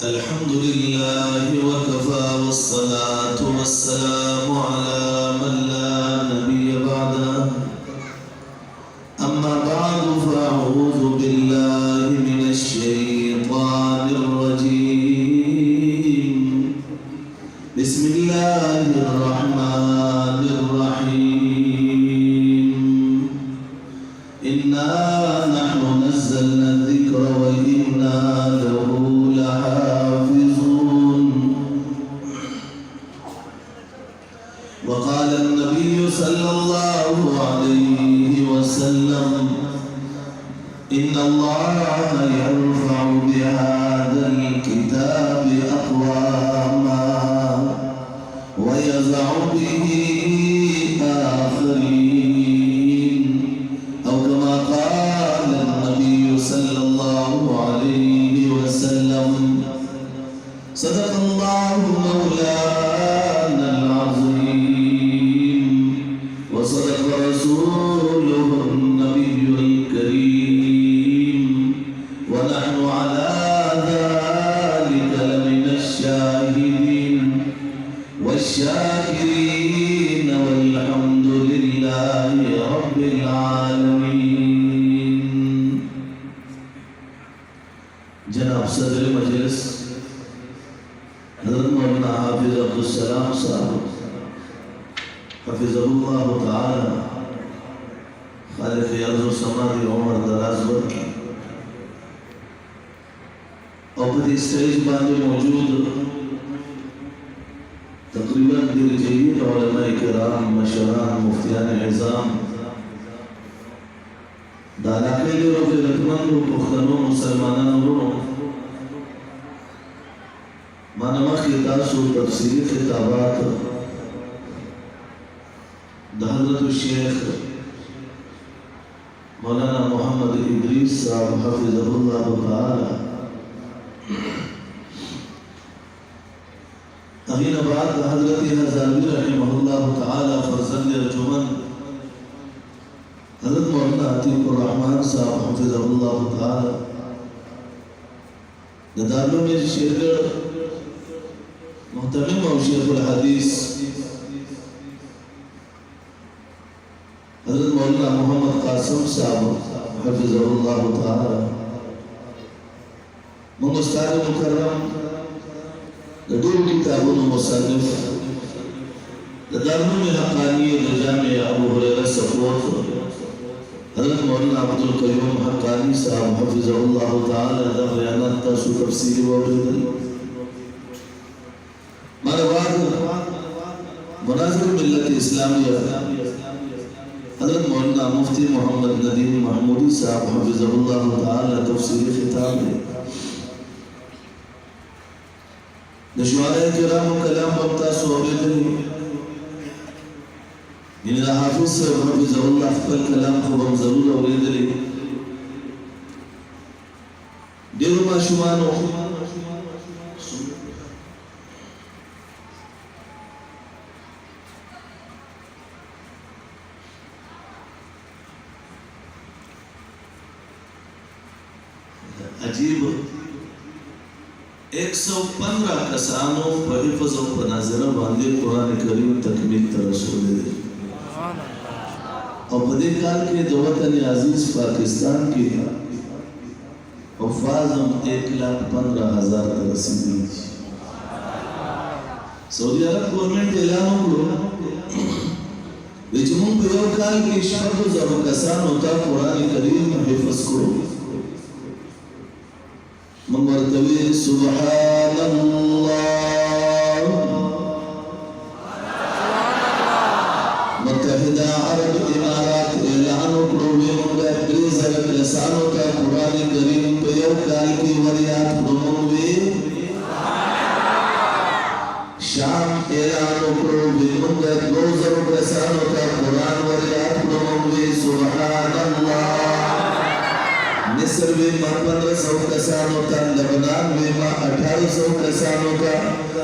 الحمد لله وكفى والصلاة والسلام على من لا نبي بعده أما بعد فأعوذ بالله من الشيطان الرجيم بسم الله الرحمن الرحيم إنا نحن نزلنا الذكر وإنا له لحافظون وقال النبي صلى الله عليه وسلم إن الله يرفع بهذا الكتاب أقواما ويضع به آخرين أو كما قال النبي صلى الله عليه وسلم صدق الله مولانا العظيم وصدق رسوله النبي الكريم ونحن على ذلك لمن الشاهدين والشاكرين والحمد لله رب العالمين. جناب صدر مجلس حضرت مولانا حافظ عبدالسلام صاحب حفظه الله تعالى خالق ارض السماء عمر دراز ورکی اور پدی سٹیج باندې موجود تقریبا دیر جدید علماء کرام مشران مفتیان عظام دا علاقه ډیرو غیرتمندو پښتنو مسلمانانو مانا مخی تاسو تفسیری خطابات دا حضرت الشیخ مولانا محمد ادریس صاحب حفظه اللہ تعالی امین بعد حضرت ہزاروی رحمہ اللہ تعالی فرزند ارجمن حضرت مولانا عتیق الرحمن صاحب حفظه اللہ تعالی دارلو میں شیرگڑ محترم اور شیخ الحدیث حضرت مولانا محمد قاسم صاحب حفظه اللہ تعالی من استاد مکرم دور کتابوں مصنف دارلوم حقانی جامع ابو ہریرہ صفوت حضرت مولانا عبد القیوم حقانی صاحب حفظه اللہ تعالی دا بیانات تاسو تفسیری وردن مارے بعد مناظر ملت اسلامیہ حضرت مولانا مفتی محمد ندیم محمودی صاحب حفظه اللہ تعالی تفسیر خطاب ہے نشوارہ کرام و کلام بمتا صحبتنی یعنی حافظ صاحب حفظه اللہ فکر کلام خوبم ضرور اوریدلی دیرو ما شمانو عجیب 115 کسانو په حفظ او په ناظره باندې قرآن کریم تکمیل ته رسولي او په دې کال کې د وطن عزیز پاکستان کې حفاظ 1,15,000 ته رسیدي سعودي عرب گورنمنٹ اعلان وکړو چې موږ په یو کال کې 6,000 کسانو ته قرآن کریم حفظ کړو من مرتبه سبحان الله متحدہ عرب امارات اعلان وکړو موږ د 3,000 کسانو ته قرآن کریم په یو کال کې وریات کوموي شام اعلان وکړو موږ د 2,000 کسانو ته قرآن وریات کوموي سبحان الله مصر ویما 1500 کسانو تا لبنان ویما 1800 کسانو تا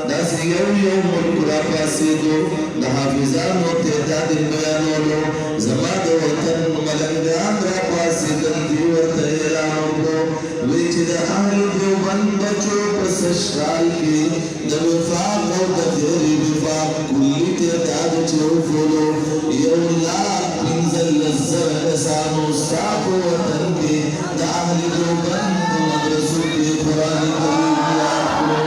داس یو ملک را پاسیدو د حافظانو تعداد بیانولو زما د وطن ملنګان را پاسیدل دی ورته اعلان وکړو وی چې د اهل دیوبند بچو په سشکال کې د وفاق او د غیر وفاق کلی تعداد چې وفولو 1,15,000 کسانو ستا په وطن کې د اهل دیوبند مدرسو کې قرآن کریم یاد کړو.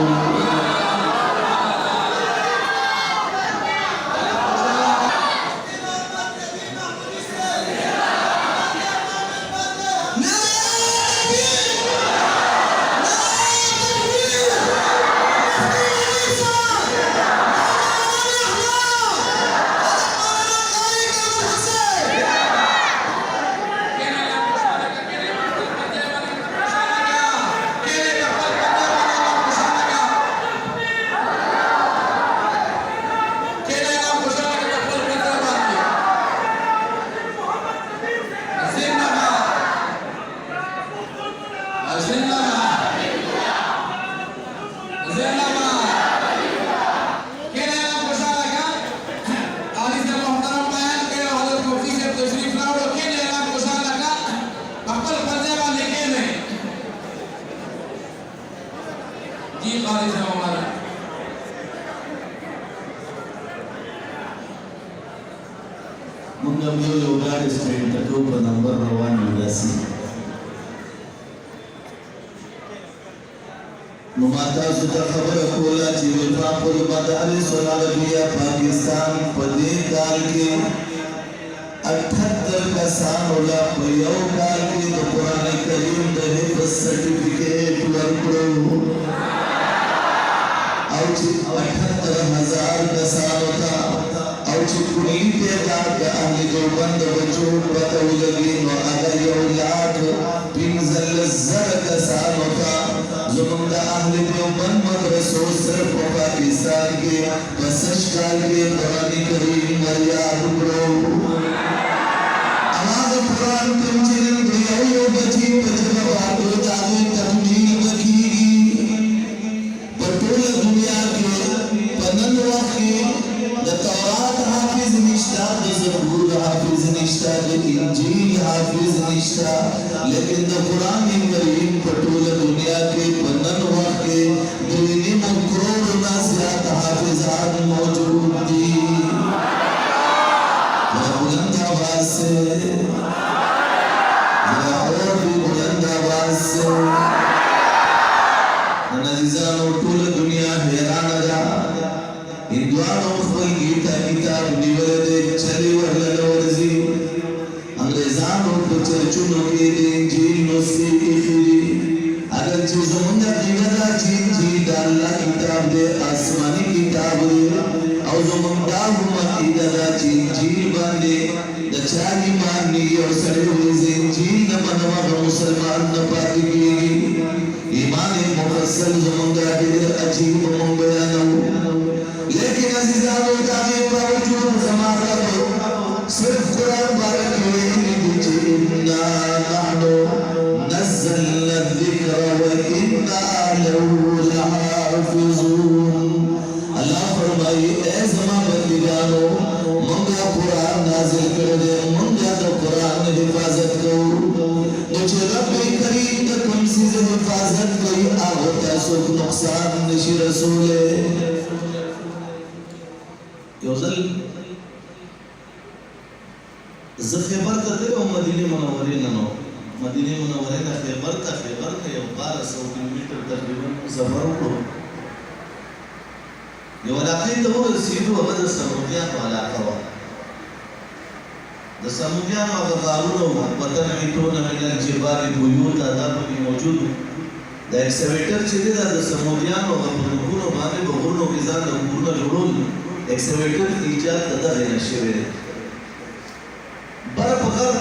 Mungkin beliau juga ada sprint itu penambah rawan juga sih. Memata sudah kabar kola jiwa pun madaris Arabia Pakistan pada kali ke 78 kasan ola payau kali ke Quran Karim dari sertifikat berpuluh. Auci 78,000 kasan ola. Auci kuli تعداد أهل دیوبند بچو پتہ لگی نو اگر یولاد 15,000 کسانو تا زمون دا اهل دیوبند مدرسو صرف پاکستان کے پسش کال کے قرآن کریم یاد کرو. آواز قرآن تم چنن دیو بچی پتہ باتو داوی تمجیل بکیگی پٹول دنیا کے پنن واقعی دا تورات حافظ نشتا دا زبور حافظ نشتا دا انجیل حافظ نشتا لیکن دا قرآن کریم پٹول دنیا کے پنن واقع دینی مکرور نازیات حافظات موجود دی. ذرا بلند آواز سے ذرا اور بھی بلند آواز سے نزیزانو طول دنیا حیران دا ہندوانو خپل گیتا کتاب نیولے دے چلی ورلن ورزی انگریزانو په چرچونو کې د انجیل نسخې ایښي اگر چې زمونږ عقیده ده چې انجیل د الله کتاب دی آسماني کتاب دی او زمونږ دا هم عقیده ده چې انجیل باندې د چا ایمان نه یو سړی وایي زه انجیل نه منم هغه مسلمان نه پاتې کېږي. ایمان مفصل زمونږ ډېر عجیب مونږ بیانوو لیکن عزیزانو داغے باوجود زمان رب صرف قرآن بارک ویلی دیچے انا نحنو نزلنا الذکر و انا لہو لحافظون. اللہ فرمائی اے زمان بندگانو منگا قرآن نازل کردے منگا دا قرآن حفاظت کرو نچے رب کریم دا کم سیز حفاظت کوئی آغتا سوک نقصان نشی رسولے. یوزل زه خیبر ته تلم مدینه منورې نه نو مدینه منورې نه خیبر ته یو 1200 کیلومتر تقریبا سفر وکړو. یو علاقې ته ورسېدو هغه د سموګیانو علاقه وه. د سموګیانو هغه غارونه وو وطنحتون من الجبال بیوتا دا پکې موجود و. د ایکسکیویټر چې دی دا د سموګیانو هغه په نوکونو باندې په غرونو کې ځان د کورونه جوړول ایکسکیویټر ایجاد ته دغه نه شوی دی. بره په غر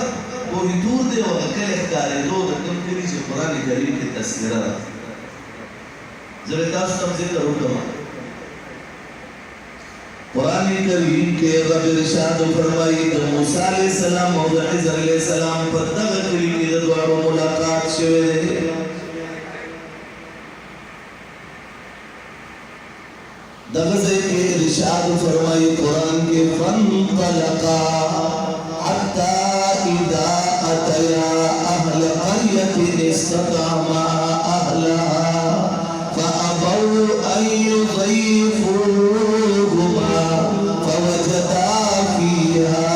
پورې دور دی او هغه کلی ښکارېدو د کوم کلي چې قرآن کریم کې تذکره ده. زه به تاسو ته ذکر وکړم. قرآن کریم کې رب ارشاد فرمایي د موسی علیه السلام او د خضر علیه السلام په دغه کلي کې د دواړو ملاقات شوی دی. دغه ځای کې ارشاد فرمایي قرآن کې فانطلقا حتى إذا أتيا أهل قرية استطعما أهلها فأبوا أن يضيفوهما فوجدا فيها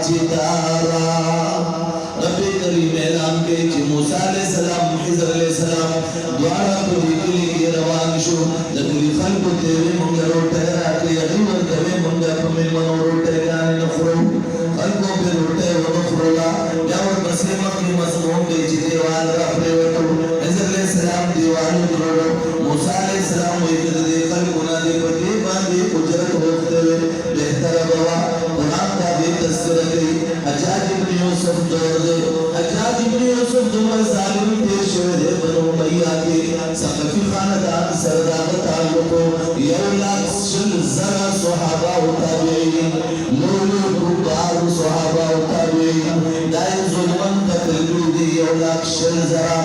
جدارا. رب کریم اعلان کے کہ موسیٰ علیہ السلام خضر علیہ السلام دوارا کو دیکھلی کی روان شو دکلی خلق تیوے منگا روٹے راکے اغیور دوے منگا پمیل منو روٹے گانے نخرو خلقوں پہ روٹے و نخرولا یاور مسلمہ کی مضمون بے چی دیوال را پریوٹو خضر علیہ السلام دیوالو کرو موسیٰ علیہ السلام ویکد دے خلقنا دے پتے باندے اجرت ہوتے ہوئے بہتر بوا قرآن کا بے تذکرہ گئی حجاج ابن یوسف دور دے حجاج ابن یوسف دمر ظالم تیر شوئے دے بنو امیہ کے سقفی خاندان سردار تعلقو یولاک شل زرع صحابہ و تابعین لولو کبار صحابہ و تابعین دائم ظلمن تقریبی دی یولاک شل زرع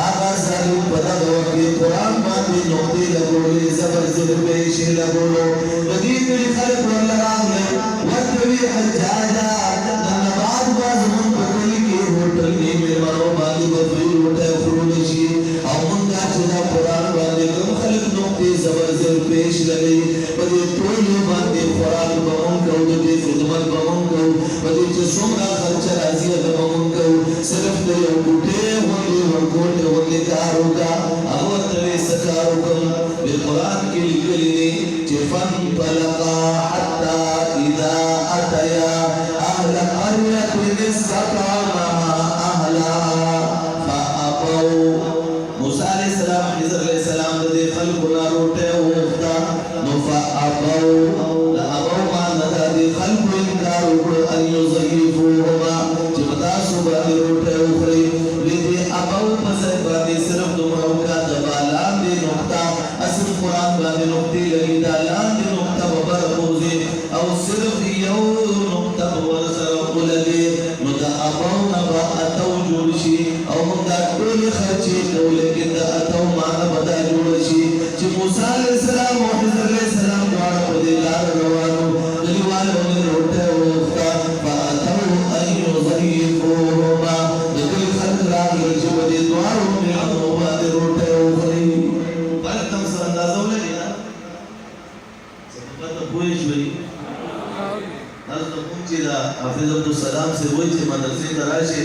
آغا ظالم پتہ وقی قرآن باندی نقطی لگولی زبر زر پیشی لگولو بدید ملی خلق ورلغام لے وقتوی حجاجا نباد باز من پکلی کی ہوتل نیمی مرو باندی بفری ہوتا فرونشی او منگا چدا قرآن باندی کم خلق نقطی زبر زر پیش لگئی بدی تولی باندی قرآن بمون کو دے خدمت بمون کو بدی چسومرا خرچ رازی بمون کو صرف دے اوٹے ہوندی ورکوٹے ہوندی کارو کا اوت وی سکارو کم بالقرآن کی لکلی نے چفن پلقا حتی اذا اتیا اہل قریت استطعما اہلها فابوا. موسیٰ علیہ السلام خضر علیہ السلام دے خلقنا روٹے ہوتا فابوا لابوا ما ندا دے خلق انکار اکڑو ان یضیفوهما چبتا صبح دے روٹے اخری لیدے ابوا پسے بادی صرف دمراؤ کا دبالان دے نقطہ اصل قرآن بادی نقطی لگی دالان دے نقطہ ببر موزے او صرف یو نقطہ ببر سرق لگے ندا ابوا نبا اتو جوڑشی او منگا کل خرچی کو لیکن دا اتو مانا بدا جوڑشی چی موسیٰ علیہ السلام و حضر علیہ السلام دوارا پدی لار روانو دلیوال ہونے روٹے ہوتا فاتو ایو ضعیفوہما دکل خلق راگ لجی بدی دوارا ہونے انوبا دی روٹے ہوخری بلک تم سر اندازہ ہو لگی نا سبقت پوئیش ہوئی حضرت پونچی دا حافظ عبدالسلام سے وہی چھے مدرسی دا راشی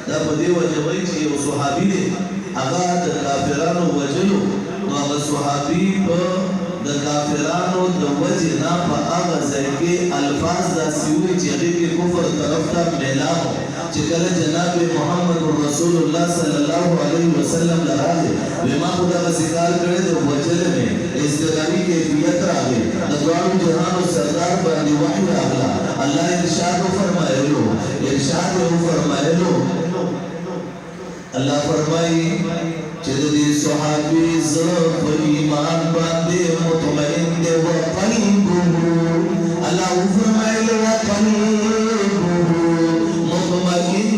دا پدی وجہ وہی چھے وہ صحابی دے اگا دا کافرانو وجلو نو اگا صحابی پا دا کافرانو دا وجہ نا پا آگا زیگے الفاظ دا سیوی چیغی کے کفر طرف تا میلامو چکل جناب محمد رسول اللہ صلی اللہ علیہ وسلم لراہے ویما خدا کا سکار کرے دے وجل میں استغامی کے فیت راہے ندوارو جہان و سردار بانی وحی راہلا اللہ ارشاد فرمائے لو اللہ فرمائی چدی صحابی زب ایمان باندے مطمئن دے وقلبو اللہ فرمائی لو وقلبو مطمئن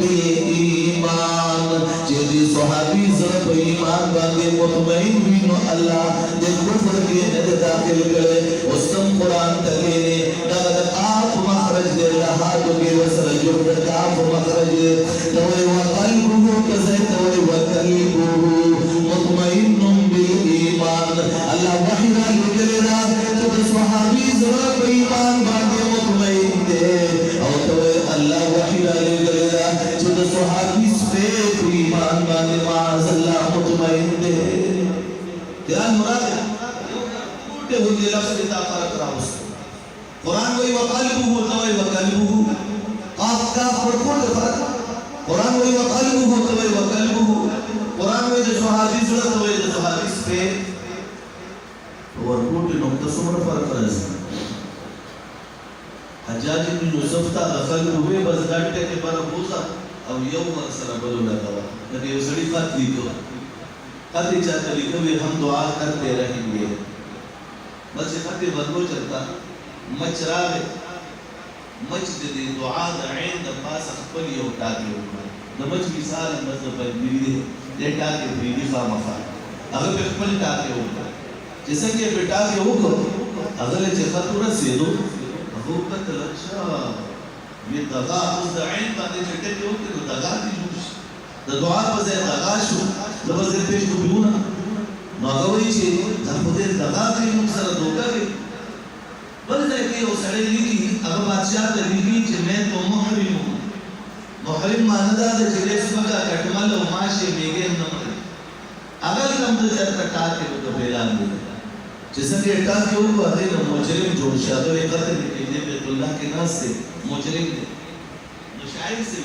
بالایمان چدی صحابی زب ایمان باندے مطمئن بینو اللہ دے کفر کے ند داخل کرے وستم قرآن تکینے نغد آف مخرج دے لحاظ کے وصل جرد آف مخرج دے توے وقلبو کسے توے وقلبو مطمئن بالایمان اللہ وحینا لگلنا چد صحابی زب ایمان باندے مطمئن دے اور توے اللہ وحینا لگلنا چد صحابی سفید ایمان باندے معاذ اللہ مطمئن دے تیران مراد ہے تے ہوندے لفظ تا فرق راوس قرآن وہی وقلبه توي وقلبه قاف کاف پر کون فرق قرآن وہی وقلبه توي وقلبه قرآن وہی جو صحابی سورت وہی جو صحابی پہ ورکوٹ نقطہ سمر فرق راځي حجاج بن یوسف تا دخل ہوئے بس ڈانٹے کے پر بوزا او یو سره بلو لگا کدی یو سړی خط لیکو خط چاته لیکو ہم دعا کرتے رہیں گے بس خط بدلو چلتا مچ راغ مچ دې دعا د عین د پاس خپل یو ټاګي وکړه د مچ مثال مطلب دی دې ټاګي فریدي خامخا هغه خپل ټاګي وکړه چې څنګه په ټاګي وکړه هغه چې خط ورسېدو هغه کتل چې دغه اوس د عین باندې چې ټاګي وکړه دغه دې جوړ د دعا په ځای دغا شو د وزیر پیش کو بیونه نو هغه وایي چې دا په دې دغا کوي موږ سره دوکه کوي بل ځای کې یو سړی لیکي هغه بادشاه ته لیکي چې مې تو محرم محرم معنی دا ده چې له څنګه کټمل او ماشه میګه نه مړي هغه کوم ته چرته ټاکي په اعلان دي چې څنګه ټاکي او هغه نو مجرم جوړ شاده یې قتل کړي بیت الله کې ناس ته مجرم دي نو شاعر سے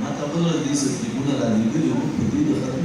ما قبل الحديث يكون العليل يوم بديد ختم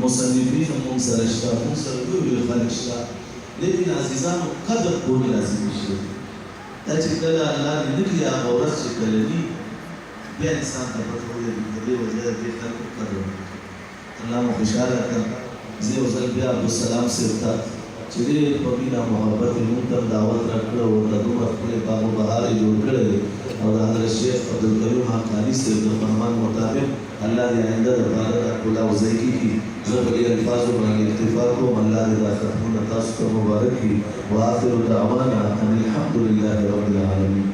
مصنفین مون سره شته مون سره ویل خلک شته لیکن عزیزانو قدر کول لازمي شي دا چې کله الله دې نکړي هغه ورځ چې کله وي بیا انسان ته پته ولګي د دې وجه دې خلکو قدر الله مو خوشاله کړ زه یو ځل بیا عبدالسلام صاحب ته چې دې په مینه محبت یې مونږ ته دعوت راکړه او د دومره ښکلی باغ و بهار یې جوړ کړی دی او د حضرت شیخ عبدالکریم حقاني صاحب د فرمان مطابق الله دې آینده دپاره دا ټوله وضعي کړي زه په دې الفاظو باندې اکتفا کوم الله دې دا ختمونه تاسو ته مبارک کړي وآخر دعوانا ان الحمد لله رب العالمین.